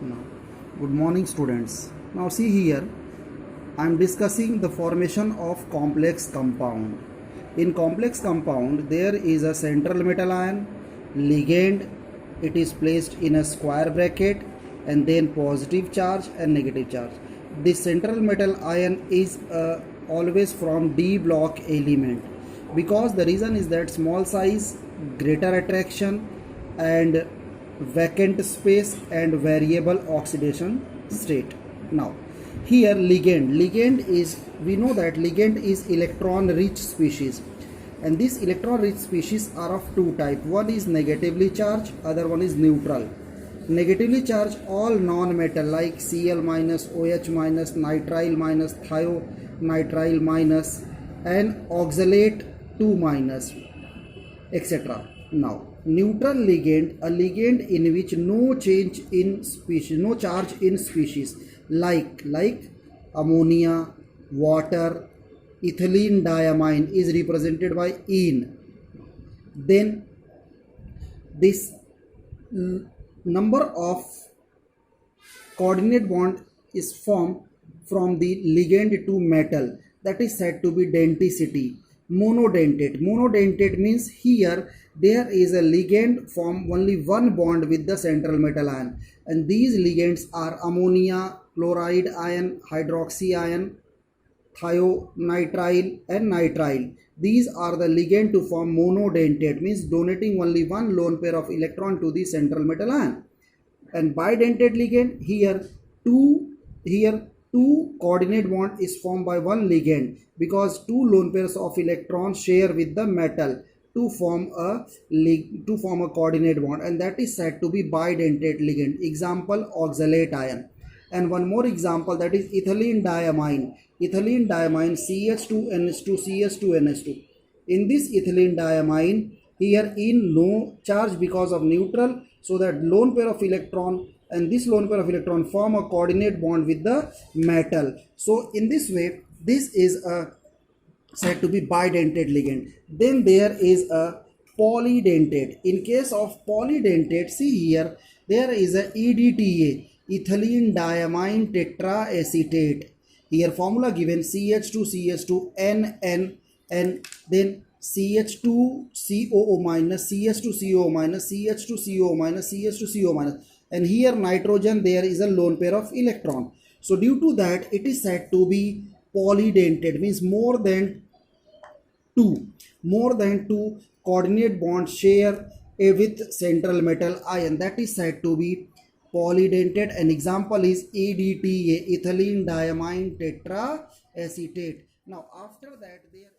Now, good morning students. Now see here, I am discussing the formation of complex compound. In complex compound, there is a central metal ion, ligand, it is placed in a square bracket, and then positive charge and negative charge. This central metal ion is always from D block element, because the reason is that small size, greater attraction, and vacant space and variable oxidation state. Now here ligand is, we know that ligand is electron rich species, and these electron rich species are of two type. One is negatively charged, other one is neutral. Negatively charged, all non-metal like Cl minus, OH minus, nitrile minus, thionitrile minus, and oxalate 2 minus, etc. Now neutral ligand, a ligand in which no change in species, no charge in species, like ammonia, water, ethylene diamine is represented by ene. Then this number of coordinate bond is formed from the ligand to metal, that is said to be denticity. Monodentate means here there is a ligand form only one bond with the central metal ion, and these ligands are ammonia, chloride ion, hydroxy ion, thionitrile, and nitrile. These are the ligand to form monodentate, means donating only one lone pair of electron to the central metal ion. And bidentate ligand, here two coordinate bond is formed by one ligand, because two lone pairs of electrons share with the metal to form a coordinate bond, and that is said to be bidentate ligand. Example, oxalate ion. And one more example, that is ethylene diamine. Ethylene diamine, CH2NH2, CH2NH2. In this ethylene diamine, here in no charge because of neutral, so that lone pair of electron and this lone pair of electron form a coordinate bond with the metal. So in this way, this is said to be bidentate ligand. Then there is a polydentate. In case of polydentate, see here, there is a EDTA, ethylene diamine tetraacetate. Here formula given, CH2CH2 NN, and then CH2COO minus, CH2CO minus, CH2CO minus, CH2CO minus, and here nitrogen, there is a lone pair of electron. So due to that, it is said to be polydentate, means more than two coordinate bonds share with central metal ion, that is said to be polydentate. An example is EDTA, ethylene diamine tetraacetate. Now after that, there